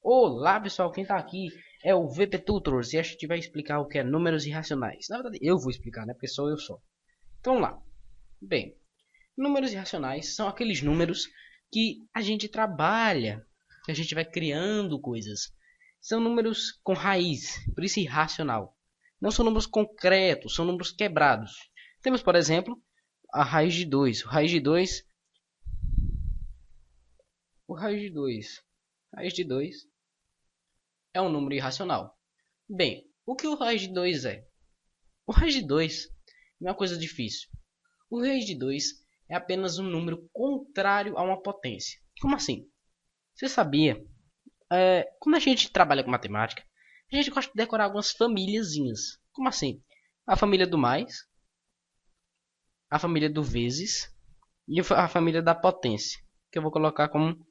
Olá pessoal, quem tá aqui é o VP Tutors e a gente vai explicar o que é números irracionais. Na verdade, eu vou explicar, né? Porque sou eu só. Então vamos lá. Bem, números irracionais são aqueles números que a gente trabalha, que a gente vai criando coisas. São números com raiz, por isso irracional. Não são números concretos, são números quebrados. Temos, por exemplo, a raiz de 2. Raiz de 2 é um número irracional. Bem, o que o raiz de 2 é? O raiz de 2 não é uma coisa difícil. O raiz de 2 é apenas um número contrário a uma potência. Como assim? Você sabia? Quando a gente trabalha com matemática, a gente gosta de decorar algumas famíliazinhas. Como assim? A família do mais, a família do vezes e a família da potência, que eu vou colocar como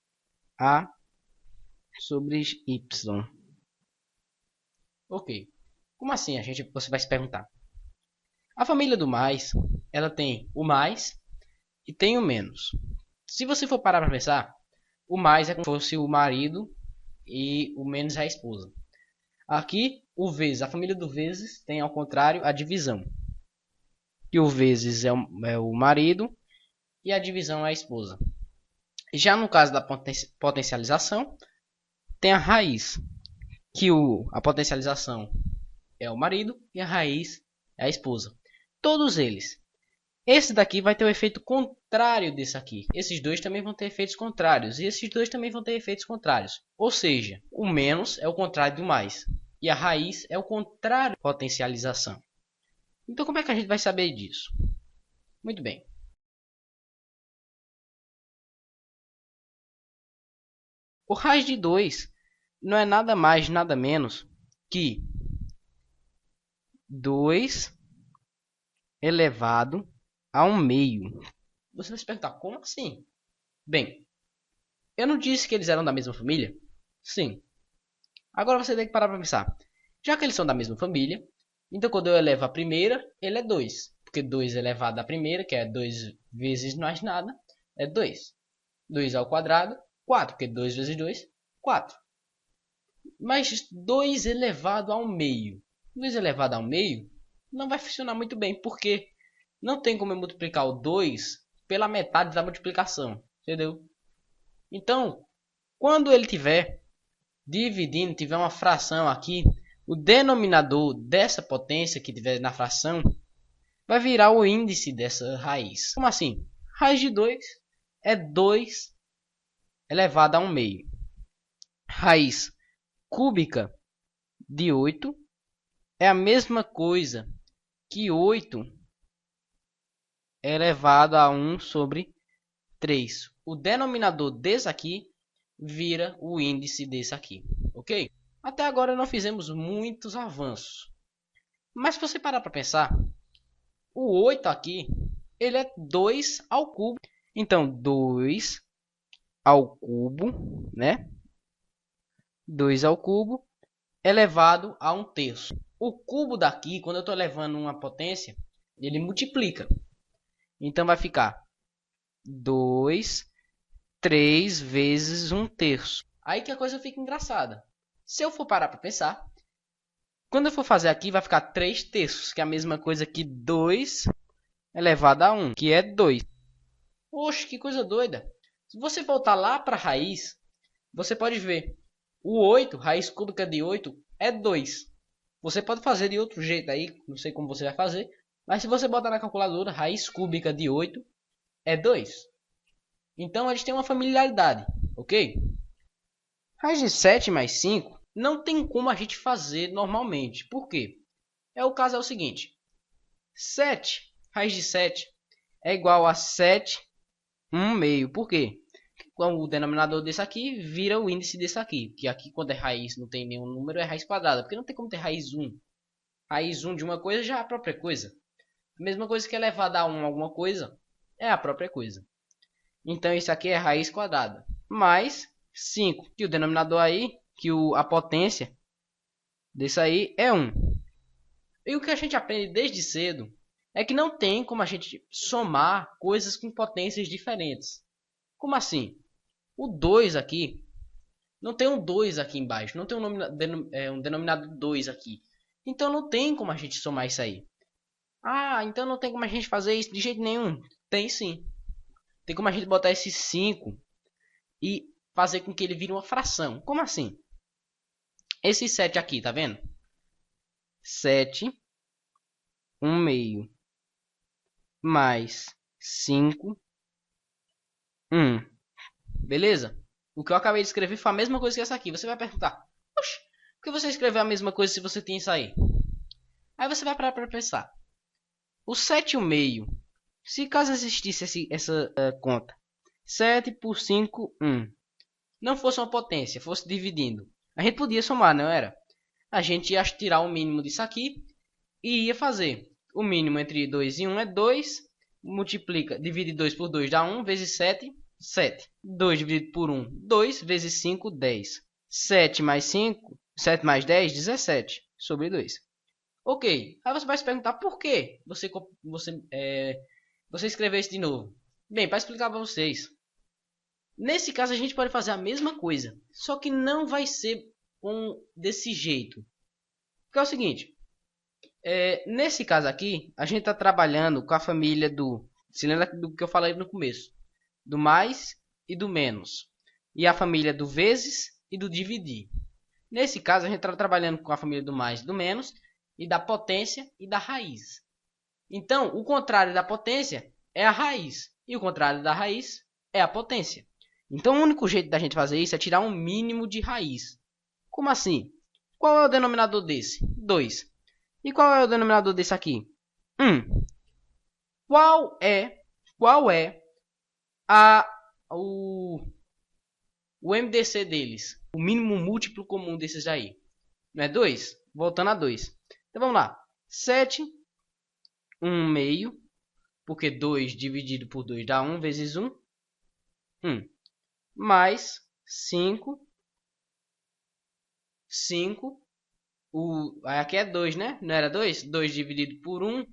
A sobre Y. Ok. Como assim? Você vai se perguntar. A família do mais, ela tem o mais e tem o menos. Se você for parar para pensar, o mais é como se fosse o marido e o menos é a esposa. Aqui, o vezes, a família do vezes tem ao contrário a divisão. Que o vezes é o marido e a divisão é a esposa. Já no caso da potencialização, tem a raiz, que a potencialização é o marido e a raiz é a esposa. Todos eles. Esse daqui vai ter o efeito contrário desse aqui. Esses dois também vão ter efeitos contrários. E esses dois também vão ter efeitos contrários. Ou seja, o menos é o contrário do mais. E a raiz é o contrário da potencialização. Então como é que a gente vai saber disso? Muito bem. O raiz de 2 não é nada mais, nada menos que 2 elevado a 1 meio. Você vai se perguntar, como assim? Bem, eu não disse que eles eram da mesma família? Sim. Agora você tem que parar para pensar. Já que eles são da mesma família, então quando eu elevo a primeira, ele é 2. Porque 2 elevado à primeira, que é 2 vezes mais nada, é 2. 2 ao quadrado, 4. Porque 2 vezes 2, 4. Mas 2 elevado ao meio. 2 elevado ao meio não vai funcionar muito bem, porque não tem como eu multiplicar o 2 pela metade da multiplicação. Entendeu? Então, quando ele tiver dividindo, tiver uma fração aqui, o denominador dessa potência que tiver na fração vai virar o índice dessa raiz. Como assim? Raiz de 2 é 2 elevado a 1 meio. Raiz cúbica de 8 é a mesma coisa que 8 elevado a 1 sobre 3. O denominador desse aqui vira o índice desse aqui, ok? Até agora não fizemos muitos avanços. Mas se você parar para pensar, o 8 aqui, ele é 2 ao cubo. Então, 2 ao cubo, né? 2 ao cubo elevado a 1 terço. O cubo daqui, quando eu estou elevando uma potência, ele multiplica. Então, vai ficar 2, 3 vezes 1 terço. Aí que a coisa fica engraçada. Se eu for parar para pensar, quando eu for fazer aqui, vai ficar 3 terços, que é a mesma coisa que 2 elevado a 1, que é 2. Oxe, que coisa doida. Se você voltar lá para a raiz, você pode ver. O 8, raiz cúbica de 8, é 2. Você pode fazer de outro jeito aí, não sei como você vai fazer. Mas se você botar na calculadora, raiz cúbica de 8 é 2. Então eles têm uma familiaridade, ok? Raiz de 7 mais 5 não tem como a gente fazer normalmente. Por quê? O caso é o seguinte. 7, raiz de 7 é igual a 7, 1 meio. Por quê? O denominador desse aqui vira o índice desse aqui. Que aqui quando é raiz não tem nenhum número, é raiz quadrada. Porque não tem como ter raiz 1. Raiz 1 de uma coisa já é a própria coisa. A mesma coisa que é elevado a 1 alguma coisa é a própria coisa. Então isso aqui é raiz quadrada. Mais 5. Que o denominador aí, que a potência desse aí é 1. E o que a gente aprende desde cedo é que não tem como a gente somar coisas com potências diferentes. Como assim? O 2 aqui Não tem um 2 aqui embaixo. Não tem um denominado 2 aqui. Então não tem como a gente somar isso aí. Ah, então não tem como a gente fazer isso de jeito nenhum. Tem sim. Tem como a gente botar esse 5 e fazer com que ele vire uma fração. Como assim? Esse 7 aqui, tá vendo? 7, 1 meio, mais 5, 1. Beleza? O que eu acabei de escrever foi a mesma coisa que essa aqui. Você vai perguntar, oxe, por que você escreveu a mesma coisa se você tem isso aí? Aí você vai parar para pensar. O 7 e o meio, se caso existisse essa conta, 7 por 5, 1. Não fosse uma potência, fosse dividindo. A gente podia somar, não era? A gente ia tirar o mínimo disso aqui e ia fazer. O mínimo entre 2 e 1 é 2. Multiplica, divide 2 por 2 dá 1, vezes 7, 7. 2 dividido por 1, 2, vezes 5, 10. 7 mais 5, 7 mais 10, 17, sobre 2. Ok, aí você vai se perguntar por que você escreveu isso de novo. Bem, para explicar para vocês. Nesse caso a gente pode fazer a mesma coisa, só que não vai ser desse jeito. Porque é o seguinte, nesse caso aqui, a gente está trabalhando com a família se lembra do que eu falei no começo, do mais e do menos, e a família do vezes e do dividir. Nesse caso a gente está trabalhando com a família do mais e do menos, e da potência e da raiz. Então, o contrário da potência é a raiz, e o contrário da raiz é a potência. Então, o único jeito da gente fazer isso é tirar um mínimo de raiz. Como assim? Qual é o denominador desse? 2. E qual é o denominador desse aqui? 1. Qual é o MDC deles? O mínimo múltiplo comum desses aí. Não é 2? Voltando a 2. Então, vamos lá. 7, 1 meio, porque 2 dividido por 2 dá 1 vezes 1. 1. Mais 5. 5. Aqui é 2, né? Não era 2? 2 dividido por 1.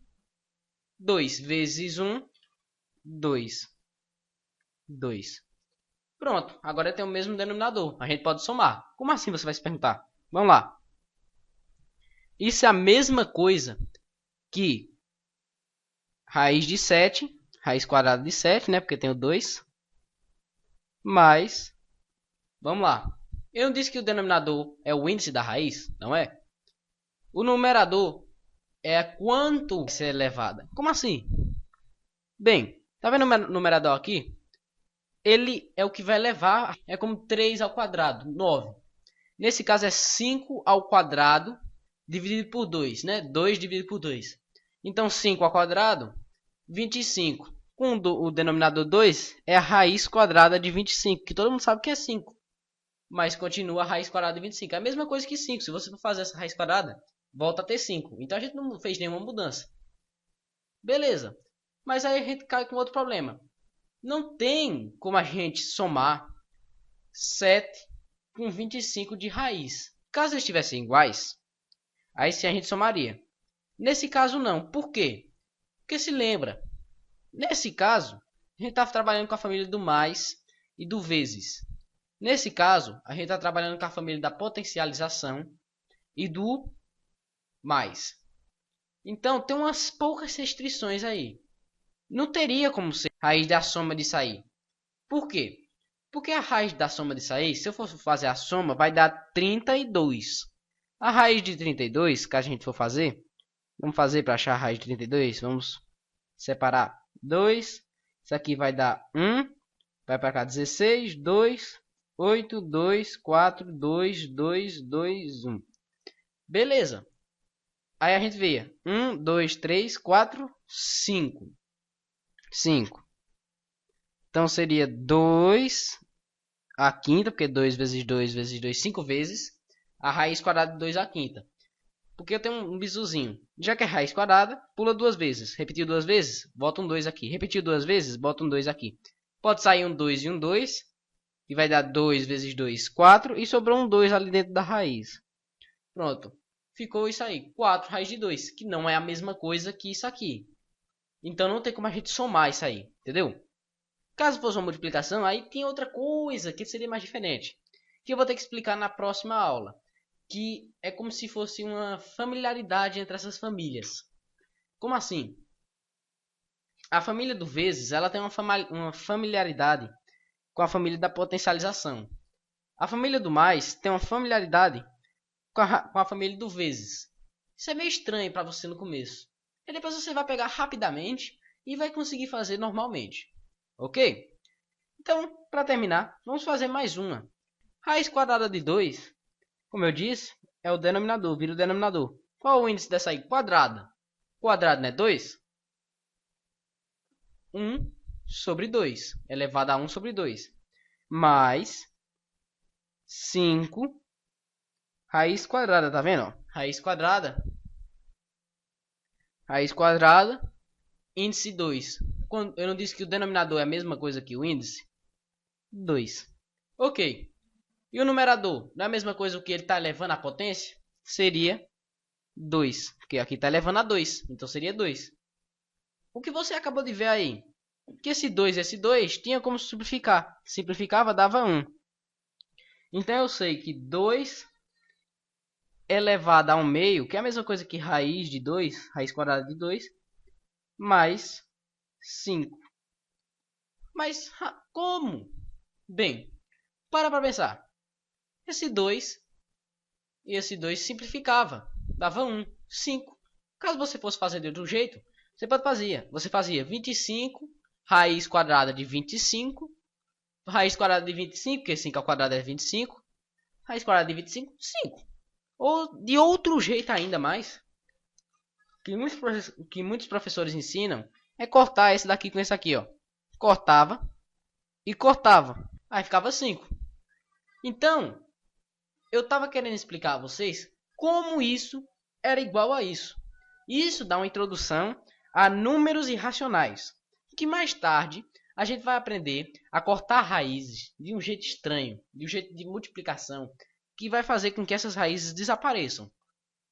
2 vezes 1. 2. 2. Pronto. Agora tem o mesmo denominador. A gente pode somar. Como assim, você vai se perguntar? Vamos lá. Isso é a mesma coisa que raiz de 7. Raiz quadrada de 7, né? Porque tem o 2. Mais... Vamos lá. Eu não disse que o denominador é o índice da raiz? Não é? O numerador é quanto vai ser elevada. Como assim? Bem, tá vendo o numerador aqui? Ele é o que vai levar, é como 3 ao quadrado, 9. Nesse caso é 5 ao quadrado dividido por 2, né? 2 dividido por 2. Então 5 ao quadrado, 25. Com o denominador 2 é a raiz quadrada de 25, que todo mundo sabe que é 5. Mas continua a raiz quadrada de 25. É a mesma coisa que 5. Se você for fazer essa raiz quadrada, volta a ter 5. Então a gente não fez nenhuma mudança. Beleza. Mas aí a gente cai com outro problema. Não tem como a gente somar 7 com 25 de raiz. Caso eles estivessem iguais, aí sim a gente somaria. Nesse caso não. Por quê? Porque se lembra, nesse caso, a gente estava trabalhando com a família do mais e do vezes. Nesse caso, a gente está trabalhando com a família da potencialização e do mais. Então, tem umas poucas restrições aí. Não teria como ser raiz da soma disso aí. Por quê? Porque a raiz da soma disso aí, se eu for fazer a soma, vai dar 32. A raiz de 32, que a gente for fazer, vamos fazer para achar a raiz de 32, vamos separar 2. Isso aqui vai dar 1, vai para cá 16, 2, 8, 2, 4, 2, 2, 2, 1. Beleza. Aí a gente vê 1, 2, 3, 4, 5. 5. Então seria 2 a quinta, porque 2 vezes 2 vezes 2, 5 vezes. A raiz quadrada de 2 a quinta. Porque eu tenho um bisuzinho. Já que é raiz quadrada, pula duas vezes. Repetiu duas vezes, bota um 2 aqui. Repetiu duas vezes, bota um 2 aqui. Pode sair um 2 e um 2. E vai dar 2 vezes 2, 4. E sobrou um 2 ali dentro da raiz. Pronto. Ficou isso aí. 4 raiz de 2. Que não é a mesma coisa que isso aqui. Então não tem como a gente somar isso aí. Entendeu? Caso fosse uma multiplicação, aí tem outra coisa que seria mais diferente. que eu vou ter que explicar na próxima aula, que é como se fosse uma familiaridade entre essas famílias. Como assim? A família do vezes, ela tem uma familiaridade com a família da potencialização. A família do mais tem uma familiaridade com a família do vezes. Isso é meio estranho para você no começo. E depois você vai pegar rapidamente e vai conseguir fazer normalmente. Ok? Então, para terminar, vamos fazer mais uma. Raiz quadrada de 2, como eu disse, é o denominador, vira o denominador. Qual é o índice dessa aí? Quadrada. Quadrado não é 2? 1 sobre 2, elevado a 1 sobre 2. Mais 5 raiz quadrada, tá vendo? Raiz quadrada, índice 2. Eu não disse que o denominador é a mesma coisa que o índice? 2. Ok. E o numerador? Não é a mesma coisa que ele está elevando a potência? Seria 2. Porque aqui está elevando a 2. Então seria 2. O que você acabou de ver aí? Que esse 2 e esse 2 tinha como simplificar. Simplificava, dava 1. Então eu sei que 2 elevado a 1 meio, que é a mesma coisa que raiz de 2, raiz quadrada de 2, mais 5. Mas como? Bem, para pensar. Esse 2 e esse 2 simplificava, dava 1, 5. Caso você fosse fazer de outro jeito, você fazia 25 raiz quadrada de 25, raiz quadrada de 25, porque 5 ao quadrado é 25, raiz quadrada de 25, 5. Ou de outro jeito ainda mais, que muitos professores ensinam, é cortar esse daqui com esse aqui, ó. Cortava e cortava, aí ficava 5. Então, eu estava querendo explicar a vocês como isso era igual a isso. Isso dá uma introdução a números irracionais, que mais tarde a gente vai aprender a cortar raízes de um jeito estranho, de um jeito de multiplicação, que vai fazer com que essas raízes desapareçam,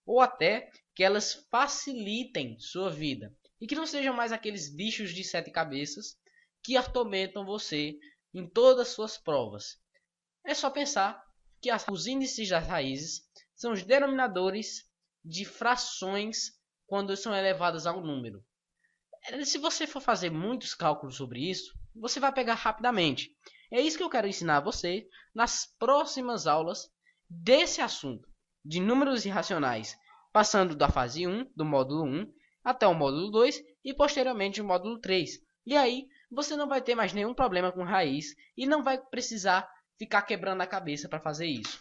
ou até que elas facilitem sua vida, e que não sejam mais aqueles bichos de 7 cabeças que atormentam você em todas as suas provas. É só pensar que os índices das raízes são os denominadores de frações quando são elevadas a um número. Se você for fazer muitos cálculos sobre isso, você vai pegar rapidamente. É isso que eu quero ensinar a você nas próximas aulas desse assunto, de números irracionais, passando da fase 1, do módulo 1, até o módulo 2 e posteriormente o módulo 3. E aí você não vai ter mais nenhum problema com raiz e não vai precisar ficar quebrando a cabeça para fazer isso.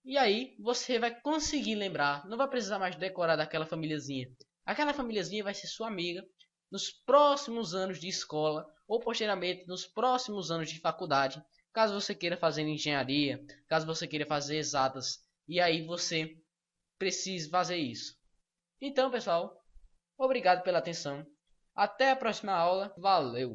E aí você vai conseguir lembrar, não vai precisar mais decorar daquela famíliazinha. Aquela famíliazinha vai ser sua amiga nos próximos anos de escola ou posteriormente nos próximos anos de faculdade, caso você queira fazer engenharia, caso você queira fazer exatas, e aí você precise fazer isso. Então, pessoal, obrigado pela atenção. Até a próxima aula. Valeu!